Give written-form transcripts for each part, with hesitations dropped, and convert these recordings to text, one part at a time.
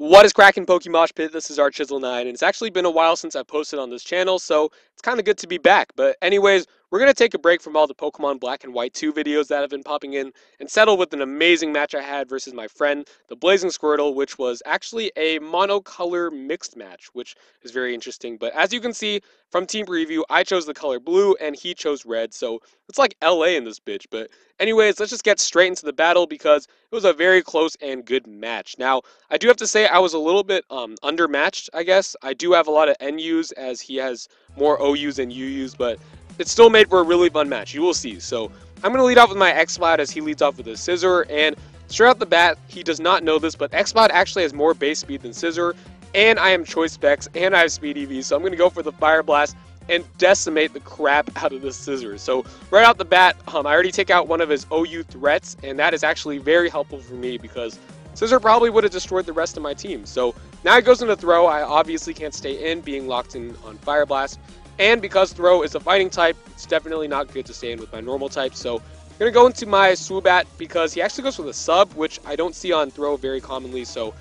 What is cracking, PokeMoshPit? This is Rchizzle9, and it's actually been a while since I posted on this channel, so it's kind of good to be back. But anyways, we're going to take a break from all the Pokemon Black and White 2 videos that have been popping in and settle with an amazing match I had versus my friend, TheBlazinSquirtle, which was actually a monocolor mixed match, which is very interesting. But as you can see from Team Preview, I chose the color blue and he chose red, so it's like LA in this bitch. But anyways, let's just get straight into the battle because it was a very close and good match. Now, I do have to say I was a little bit undermatched, I guess. I do have a lot of NUs as he has more OUs and UUs, but it still made for a really fun match. You will see. So I'm going to lead off with my X-Cloud as he leads off with his Scissor, and straight out the bat, he does not know this, but X-Cloud actually has more base speed than Scissor, and I am Choice Specs, and I have Speed EV, so I'm going to go for the Fire Blast and decimate the crap out of the Scissor. So right out the bat, I already take out one of his OU threats, and that is actually very helpful for me because Scissor probably would have destroyed the rest of my team. So now he goes into Throw. I obviously can't stay in, being locked in on Fire Blast. And because Throw is a fighting type, it's definitely not good to stay in with my normal type. So I'm going to go into my Swoobat because he actually goes with a Sub, which I don't see on Throw very commonly. So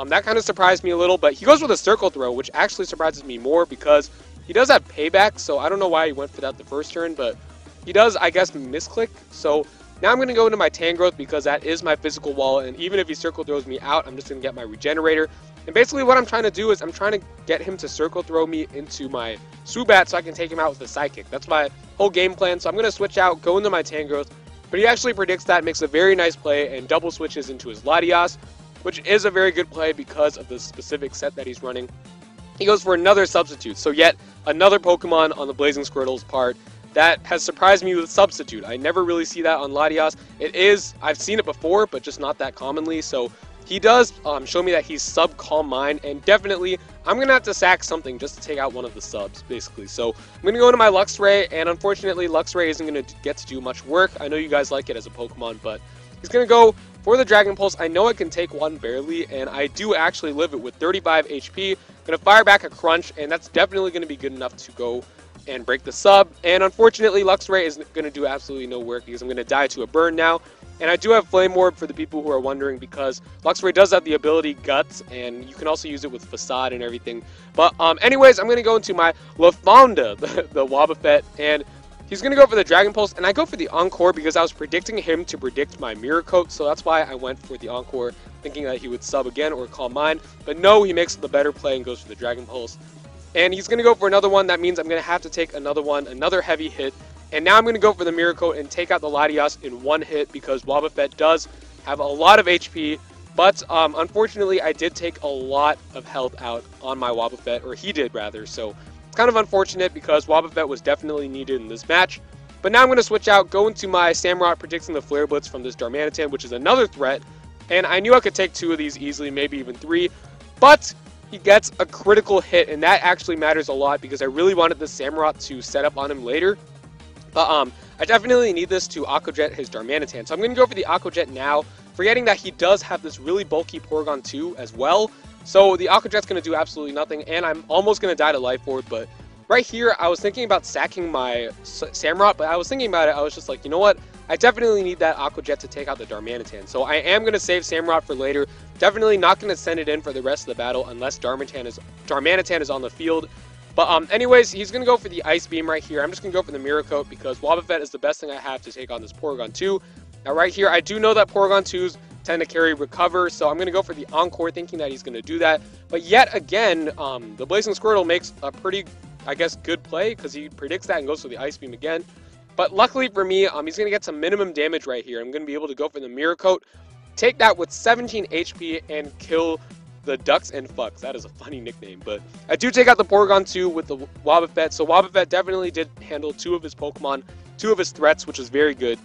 that kind of surprised me a little. But he goes with a Circle Throw, which actually surprises me more because he does have Payback. So I don't know why he went for that the first turn, but he does, I guess, misclick. So now I'm going to go into my Tangrowth because that is my physical wall, and even if he Circle Throws me out, I'm just going to get my Regenerator. And basically what I'm trying to do is I'm trying to get him to Circle Throw me into my Swoobat so I can take him out with a Psychic. That's my whole game plan, so I'm going to switch out, go into my Tangrowth, but he actually predicts that, makes a very nice play, and double switches into his Latias, which is a very good play because of the specific set that he's running. He goes for another Substitute, so yet another Pokemon on the BlazinSquirtle's part that has surprised me with Substitute. I never really see that on Latias. It is, I've seen it before, but just not that commonly. So he does show me that he's sub Calm Mind, and definitely I'm going to have to sack something just to take out one of the subs, basically. So I'm going to go into my Luxray, and unfortunately Luxray isn't going to get to do much work. I know you guys like it as a Pokemon, but he's going to go for the Dragon Pulse. I know I can take one barely, and I do actually live it with 35 HP. I'm going to fire back a Crunch, and that's definitely going to be good enough to go and break the sub. And unfortunately Luxray is going to do absolutely no work because I'm going to die to a burn now. And I do have Flame Orb for the people who are wondering because Luxray does have the ability Guts, and you can also use it with Facade and everything. But anyways, I'm going to go into my Lafonda, the Wobbuffet, and he's going to go for the Dragon Pulse, and I go for the Encore because I was predicting him to predict my Mirror Coat, so that's why I went for the Encore, thinking that he would sub again or Calm Mind. But no, he makes the better play and goes for the Dragon Pulse. And he's going to go for another one. That means I'm going to have to take another one, another heavy hit. And now I'm going to go for the Mirror Coat and take out the Latias in one hit because Wobbuffet does have a lot of HP. But unfortunately, I did take a lot of health out on my Wobbuffet, or he did rather. So it's kind of unfortunate because Wobbuffet was definitely needed in this match. But now I'm going to switch out, go into my Samurott, predicting the Flare Blitz from this Darmanitan, which is another threat. And I knew I could take two of these easily, maybe even three. But he gets a critical hit, and that actually matters a lot because I really wanted the Samurott to set up on him later. But I definitely need this to Aqua Jet his Darmanitan. So I'm going to go for the Aqua Jet now, forgetting that he does have this really bulky Porygon 2 as well. So the Aqua Jet's going to do absolutely nothing, and I'm almost going to die to Life Orb. But right here, I was thinking about sacking my Samurott, but I was thinking about it, I was just like, you know what? I definitely need that Aqua Jet to take out the Darmanitan. So I am going to save Samurott for later. Definitely not going to send it in for the rest of the battle unless Darmanitan is on the field. But anyways, he's going to go for the Ice Beam right here. I'm just going to go for the Mirror Coat because Wobbuffet is the best thing I have to take on this Porygon 2. Now right here, I do know that Porygon 2s tend to carry Recover, so I'm going to go for the Encore thinking that he's going to do that. But yet again, the BlazinSquirtle makes a pretty, I guess, good play because he predicts that and goes for the Ice Beam again. But luckily for me, he's going to get some minimum damage right here. I'm going to be able to go for the Mirror Coat, take that with 17 HP, and kill the Ducks and Fucks. That is a funny nickname, but I do take out the Porygon 2 with the Wobbuffet, so Wobbuffet definitely did handle two of his Pokemon, two of his threats, which is very good.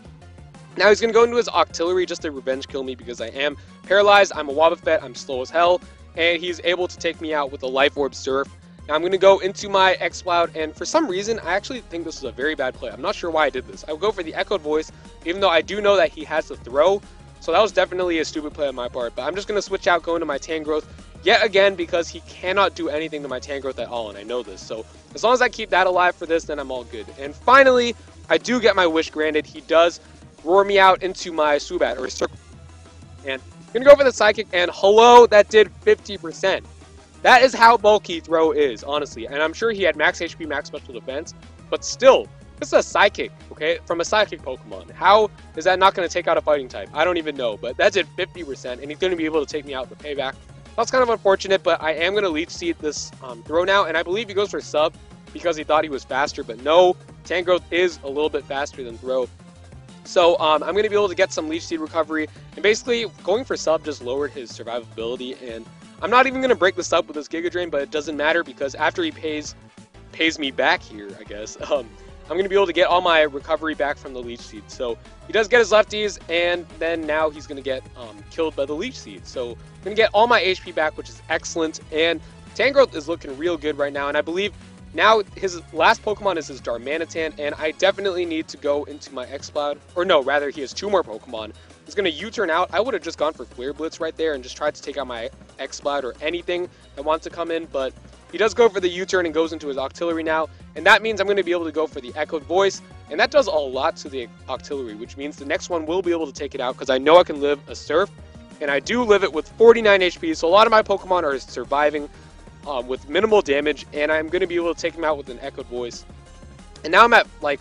Now he's going to go into his Octillery just to revenge kill me because I am paralyzed, I'm a Wobbuffet, I'm slow as hell, and he's able to take me out with a Life Orb Surf. Now I'm going to go into my X-Cloud, and for some reason, I actually think this is a very bad play. I'm not sure why I did this. I would go for the Echoed Voice, even though I do know that he has the Throw. So that was definitely a stupid play on my part. But I'm just going to switch out, go into my Tangrowth yet again because he cannot do anything to my Tangrowth at all, and I know this. So as long as I keep that alive for this, then I'm all good. And finally, I do get my wish granted. He does roar me out into my Swoobat, or Circle. And Gonna go for the Psychic, and hello, that did 50%. That is how bulky Throw is, honestly. And I'm sure he had max HP, max special defense, but still, this is a Psychic, okay? From a Psychic Pokemon. How is that not going to take out a Fighting type? I don't even know, but that did 50%, and he's going to be able to take me out with Payback. That's kind of unfortunate, but I am going to Leech Seed this Throw now, and I believe he goes for Sub because he thought he was faster, but no, Tangrowth is a little bit faster than Throw. So I'm going to be able to get some Leech Seed recovery, and basically going for Sub just lowered his survivability, and I'm not even going to break this up with this Giga Drain, but it doesn't matter because after he pays me back here, I guess, I'm going to be able to get all my recovery back from the Leech Seed. So he does get his lefties, and then now he's going to get killed by the Leech Seed. So I'm going to get all my HP back, which is excellent, and Tangrowth is looking real good right now, and I believe now his last Pokemon is his Darmanitan, and I definitely need to go into my X-Cloud, or no, rather he has 2 more Pokemon. He's going to U-turn out. I would have just gone for Flare Blitz right there and just tried to take out my X-Cloud or anything that wants to come in, but he does go for the U-turn and goes into his Octillery now, and that means I'm going to be able to go for the Echoed Voice, and that does a lot to the Octillery, which means the next one will be able to take it out because I know I can live a Surf, and I do live it with 49 HP, so a lot of my Pokemon are surviving with minimal damage, and I'm going to be able to take him out with an Echoed Voice. And now I'm at, like,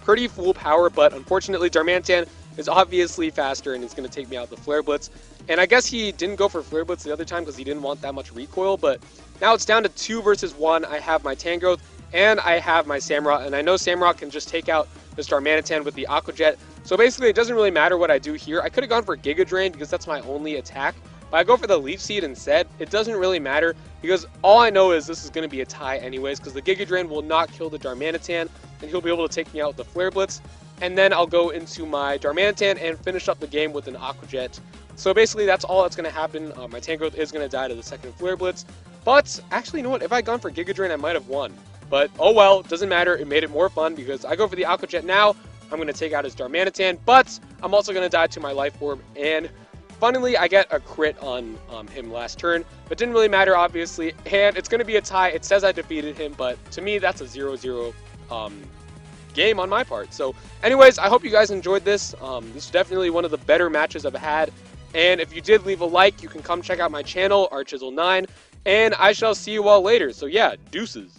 pretty full power, but unfortunately Darmanitan is obviously faster, and it's going to take me out with the Flare Blitz. And I guess he didn't go for Flare Blitz the other time because he didn't want that much recoil, but now it's down to 2 versus 1. I have my Tangrowth, and I have my Samurott, and I know Samurott can just take out this Darmanitan with the Aqua Jet. So basically, it doesn't really matter what I do here. I could have gone for Giga Drain because that's my only attack, but I go for the Leech Seed instead. It doesn't really matter because all I know is this is going to be a tie anyways because the Giga Drain will not kill the Darmanitan, and he'll be able to take me out with the Flare Blitz. And then I'll go into my Darmanitan and finish up the game with an Aqua Jet. So basically, that's all that's going to happen. My Tangrowth is going to die to the second Flare Blitz. But actually, you know what? If I had gone for Giga Drain, I might have won. But oh well, doesn't matter. It made it more fun because I go for the Aqua Jet now. I'm going to take out his Darmanitan, but I'm also going to die to my Life Orb. And funnily, I get a crit on him last turn, but didn't really matter, obviously. And it's going to be a tie. It says I defeated him, but to me, that's a 0-0 game on my part. So anyways, I hope you guys enjoyed this. This is definitely one of the better matches I've had. And if you did leave a like, you can come check out my channel, Rchizzle9. And I shall see you all later. So yeah, deuces.